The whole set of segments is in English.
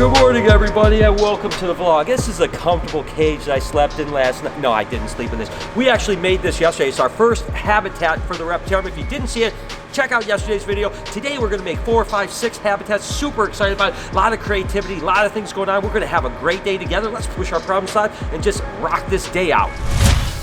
Good morning, everybody, and welcome to the vlog. This is a comfortable cage that I slept in last night. No, I didn't sleep in this. We actually made this yesterday. It's our first habitat for the reptile. If you didn't see it, check out yesterday's video. Today we're gonna make 4, 5, 6 habitats. Super excited about it. A lot of creativity, a lot of things going on. We're gonna have a great day together. Let's push our problem aside and just rock this day out.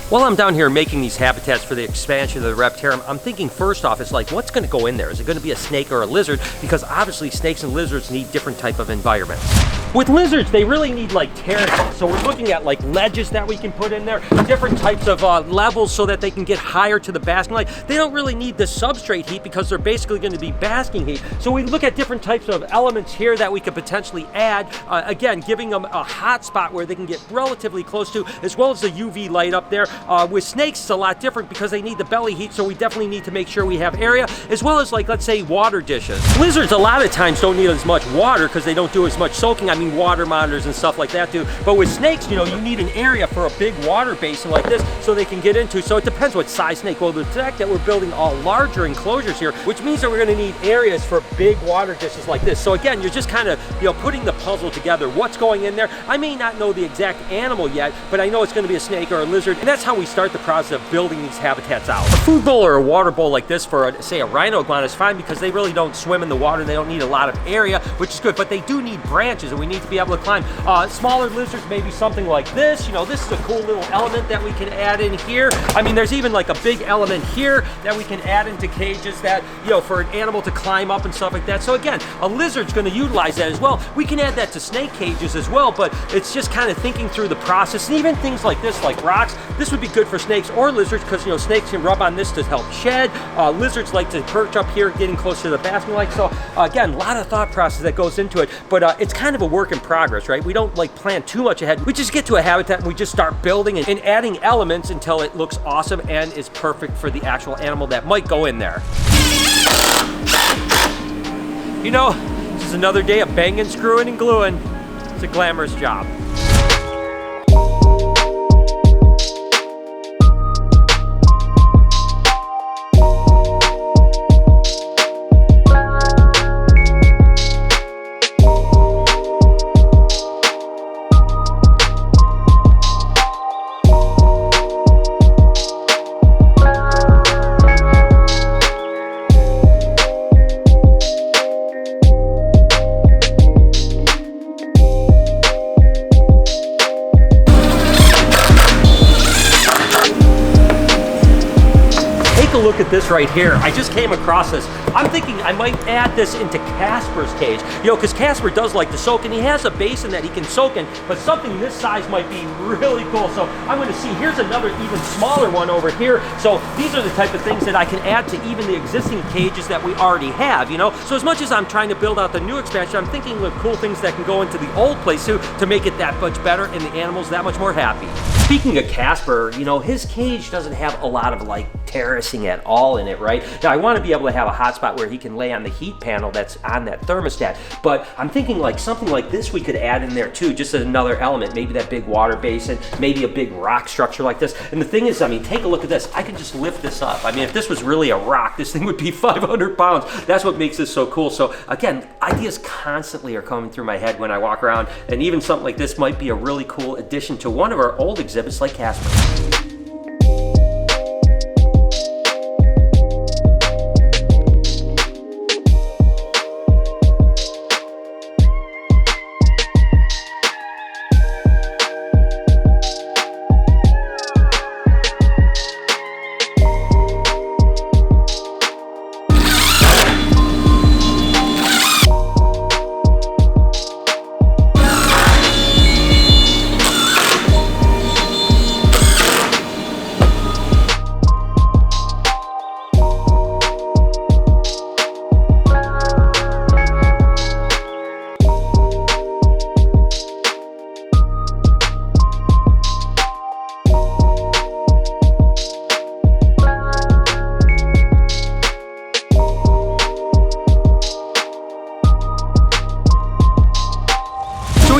While I'm down here making these habitats for the expansion of the reptarium, I'm thinking first off, it's like, what's gonna go in there? Is it gonna be a snake or a lizard? Because obviously snakes and lizards need different type of environments. With lizards, they really need like terraces. So we're looking at like ledges that we can put in there, different types of levels so that they can get higher to the basking light. They don't really need the substrate heat because they're basically gonna be basking heat. So we look at different types of elements here that we could potentially add, again, giving them a hot spot where they can get relatively close to, as well as the UV light up there. With snakes, it's a lot different because they need the belly heat, so we definitely need to make sure we have area, as well as like, let's say, water dishes. Lizards a lot of times don't need as much water because they don't do as much soaking. I mean, water monitors and stuff like that do. But with snakes, you know, you need an area for a big water basin like this so they can get into. So it depends what size snake. Well, the fact that we're building all larger enclosures here, which means that we're gonna need areas for big water dishes like this. So again, you're just kind of, you know, putting the puzzle together. What's going in there? I may not know the exact animal yet, but I know it's gonna be a snake or a lizard, and that's how we start the process of building these habitats out. A food bowl or a water bowl like this for, say, a rhino iguana is fine because they really don't swim in the water. They don't need a lot of area, which is good, but they do need branches, and we need to be able to climb. Smaller lizards, maybe something like this. You know, this is a cool little element that we can add in here. I mean, there's even like a big element here that we can add into cages that, you know, for an animal to climb up and stuff like that. So again, a lizard's gonna utilize that as well. We can add that to snake cages as well, but it's just kind of thinking through the process. And even things like this, like rocks, this would be good for snakes or lizards because, you know, snakes can rub on this to help shed. Lizards like to perch up here getting close to the basking light. So again, a lot of thought process that goes into it, but it's kind of a work in progress, right? We don't like plan too much ahead. We just get to a habitat and we just start building and adding elements until it looks awesome and is perfect for the actual animal that might go in there. You know, this is another day of banging, screwing, and gluing. It's a glamorous job. Look at this right here. I just came across this. I'm thinking I might add this into Casper's cage, you know, because Casper does like to soak, and he has a basin that he can soak in, but something this size might be really cool. So I'm going to see, here's another even smaller one over here. So these are the type of things that I can add to even the existing cages that we already have, you know. So as much as I'm trying to build out the new expansion, I'm thinking of cool things that can go into the old place too to make it that much better and the animals that much more happy. Speaking of Casper, you know, his cage doesn't have a lot of like terracing at all in it, right? Now I want to be able to have a hot spot where he can lay on the heat panel that's on that thermostat, but I'm thinking like something like this we could add in there too, just as another element, maybe that big water basin, maybe a big rock structure like this. And the thing is, I mean, take a look at this. I can just lift this up. I mean, if this was really a rock, this thing would be 500 pounds. That's what makes this so cool. So again, ideas constantly are coming through my head when I walk around, and even something like this might be a really cool addition to one of our old exhibits like Casper.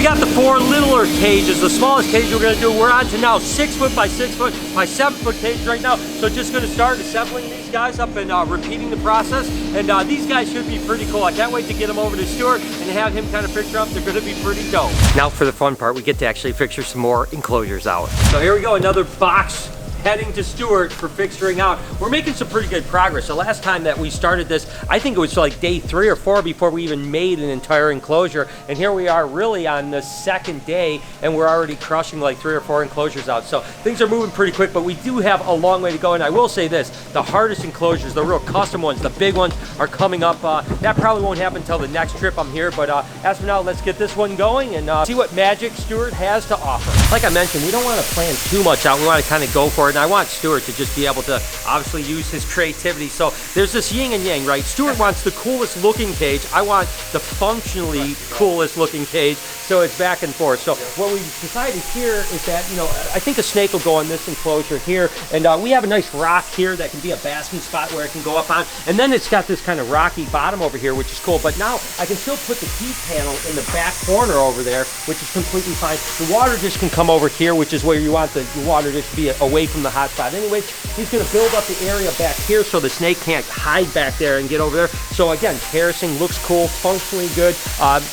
we got the 4 littler cages. The smallest cage we're gonna do, we're on to now 6 foot by 6 foot by 7 foot cage right now. So just gonna start assembling these guys up and repeating the process. And these guys should be pretty cool. I can't wait to get them over to Stuart and have him kind of fixture up. They're gonna be pretty dope. Now for the fun part, we get to actually fixture some more enclosures out. So here we go, another box heading to Stuart for fixturing out. We're making some pretty good progress. The last time that we started this, I think it was like day 3 or 4 before we even made an entire enclosure. And here we are really on the 2nd day and we're already crushing like 3 or 4 enclosures out. So things are moving pretty quick, but we do have a long way to go. And I will say this, the hardest enclosures, the real custom ones, the big ones are coming up. That probably won't happen until the next trip I'm here. But as for now, let's get this one going and see what magic Stuart has to offer. Like I mentioned, we don't want to plan too much out. We want to kind of go for it. And I want Stuart to just be able to obviously use his creativity. So there's this yin and yang, right? Stuart wants the coolest looking cage. I want the functionally coolest looking cage. So it's back and forth. So what we decided here is that, you know, I think a snake will go on this enclosure here. And we have a nice rock here that can be a basking spot where it can go up on. And then it's got this kind of rocky bottom over here, which is cool. But now I can still put the heat panel in the back corner over there, which is completely fine. The water dish can come over here, which is where you want the water dish to be away from the hot spot. Anyways, he's going to build up the area back here so the snake can't hide back there and get over there. So again, terracing looks cool, functionally good.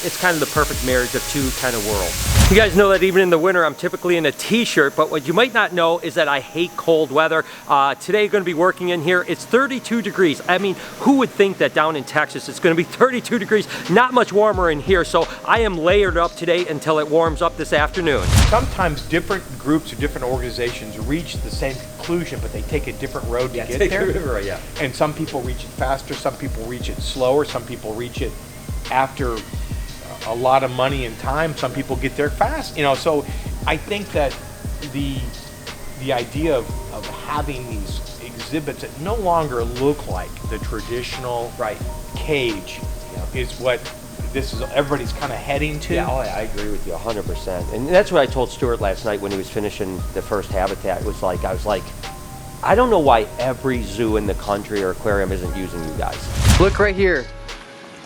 It's kind of the perfect marriage of two kind of worlds. You guys know that even in the winter, I'm typically in a t-shirt, but what you might not know is that I hate cold weather. Today, you're going to be working in here. It's 32 degrees. I mean, who would think that down in Texas, it's going to be 32 degrees, not much warmer in here. So I am layered up today until it warms up this afternoon. Sometimes different groups or different organizations reach the same conclusion, but they take a different road to get there. Yeah. And some people reach it faster, some people reach it slower, some people reach it after a lot of money and time, some people get there fast. You know, so I think that the idea of having these exhibits that no longer look like the traditional cage is what this is, everybody's kind of heading to. Yeah, I agree with you 100%. And that's what I told Stuart last night when he was finishing the first habitat. I was like, I don't know why every zoo in the country or aquarium isn't using you guys. Look right here.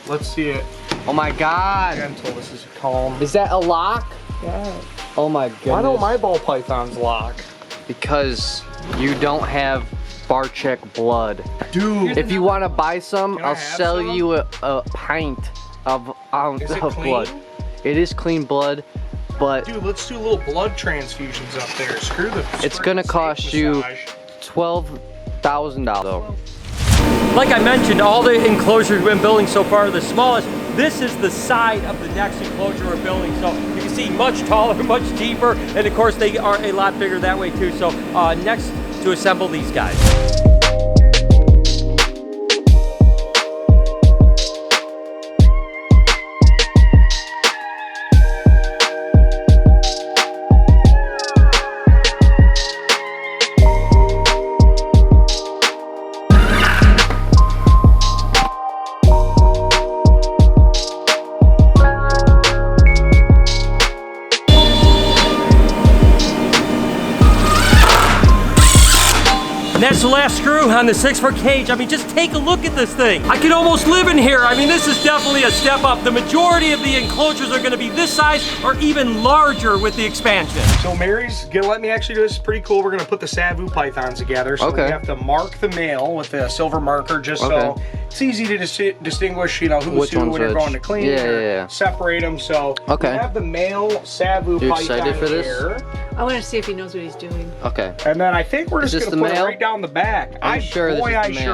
Let's see it. Oh my God. Gentle, this is calm. Is that a lock? Yeah. Oh my goodness. Why don't my ball pythons lock? Because you don't have Barczyk blood. Dude. If you want to buy some, I'll sell some? you a pint of clean? blood. It is clean blood, but Dude, let's do little blood transfusions up there. Screw the. it's gonna cost you $12,000. Like I mentioned, all the enclosures we've been building so far are the smallest. This is the side of the next enclosure we're building. So you can see much taller, much deeper, and of course they are a lot bigger that way too. So next to assemble these guys. And that's the last screw on the 6-foot cage. I mean, just take a look at this thing. I can almost live in here. I mean, this is definitely a step up. The majority of the enclosures are gonna be this size or even larger with the expansion. So Mary's gonna let me actually do this. It's pretty cool. We're gonna put the Savu pythons together. So we have to mark the male with a silver marker just so it's easy to distinguish, you know, who's who when you're going to clean separate them. So we have the male Savu python here. I want to see if he knows what he's doing. Okay. And then I think we're just gonna put it right down the back. I sure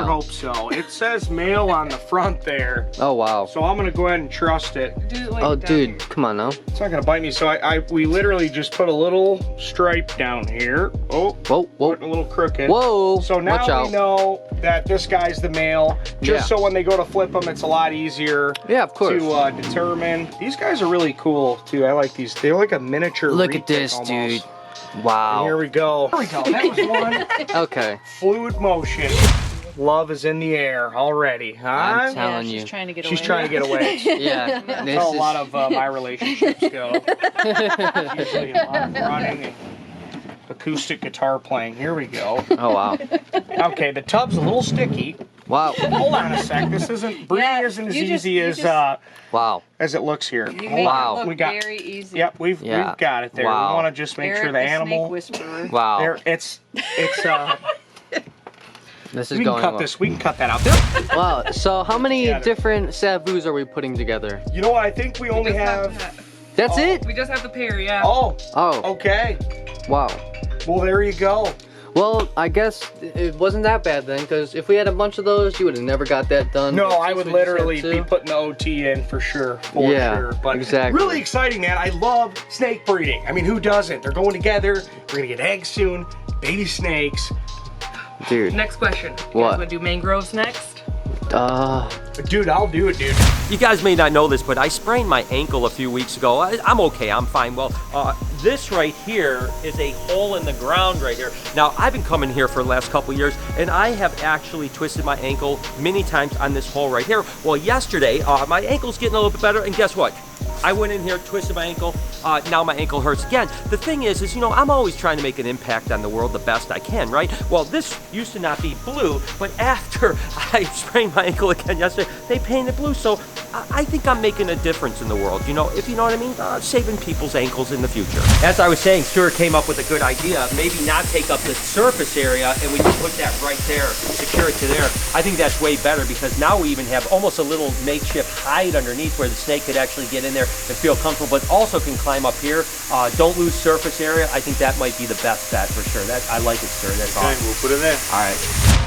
hope so. It says male on the front there. Oh wow. So I'm gonna go ahead and trust it. Oh dude, come on now. It's not gonna bite me. So we literally just put a little stripe down here. Oh, whoa, putting a little crooked. Whoa. So now we know that this guy's the male. Just so when they go to flip them, it's a lot easier. Yeah, of course. To determine. These guys are really cool too. I like these. They're like a miniature. Look at this, almost. dude. Wow. And here we go. There we go. That was one. Okay. Fluid motion. Love is in the air already, huh? I'm telling you. She's trying to get away. She's trying to get away. Yeah. That's how a lot of my relationships go. Usually a lot of running and acoustic guitar playing. Here we go. Oh, wow. Okay, the tub's a little sticky. Wow. Hold on a sec. This isn't breeding isn't as easy as wow as it looks here. You Hold make Wow. it look We got- very easy. Yep, we've got it there. Wow. We want to just make Eric, sure the the animal. snake whisperer. wow There, it's this is we can going cut well. this. We can cut that out. There. Wow, so how many Together. different Savus are we putting together? You know what? I think we only have. That's it? We just have the pair, yeah. Oh. Oh, Okay. wow. Well, there you go. Well, I guess it wasn't that bad then, because if we had a bunch of those, you would have never got that done. No, But I since would we just had literally be two- putting the OT in for sure. Yeah, For sure. But exactly. really exciting, man. I love snake breeding. I mean, who doesn't? They're going together. We're gonna get eggs soon. Baby snakes. Dude. Next question. You What? guys want to do mangroves next? Dude, I'll do it, dude. You guys may not know this, but I sprained my ankle a few weeks ago. I'm okay, I'm fine. Well, this right here is a hole in the ground right here. Now, I've been coming here for the last couple years, and I have actually twisted my ankle many times on this hole right here. Well, yesterday, my ankle's getting a little bit better, and guess what? I went in here, twisted my ankle, now my ankle hurts again. The thing is, you know, I'm always trying to make an impact on the world the best I can, right? Well, this used to not be blue, but after I sprained my ankle again yesterday, they painted blue, so I think I'm making a difference in the world, you know, if you know what I mean? Saving people's ankles in the future. As I was saying, Stuart came up with a good idea, maybe not take up the surface area, and we can put that right there, secure it to there. I think that's way better, because now we even have almost a little makeshift hide underneath where the snake could actually get in there and feel comfortable, but also can climb up here. Don't lose surface area. I think that might be the best bet for sure. I like it, sir. That's awesome. We'll put it in. All right.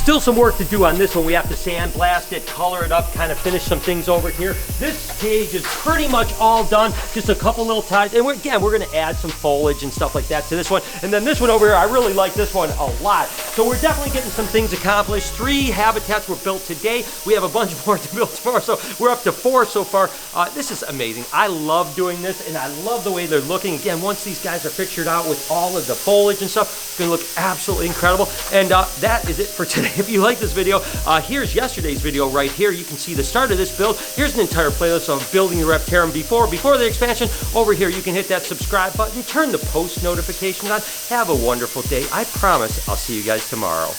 Still some work to do on this one. We have to sandblast it, color it up, kind of finish some things over here. This cage is pretty much all done. Just a couple little ties. And we're gonna add some foliage and stuff like that to this one. And then this one over here, I really like this one a lot. So we're definitely getting some things accomplished. 3 habitats were built today. We have a bunch more to build tomorrow. So we're up to 4 so far. This is amazing. I love doing this, and I love the way they're looking. Again, once these guys are pictured out with all of the foliage and stuff, it's gonna look absolutely incredible. And that is it for today. If you like this video, here's yesterday's video right here. You can see the start of this build. Here's an entire playlist of building the Reptarium before the expansion. Over here, you can hit that subscribe button, turn the post notifications on. Have a wonderful day. I promise I'll see you guys tomorrow.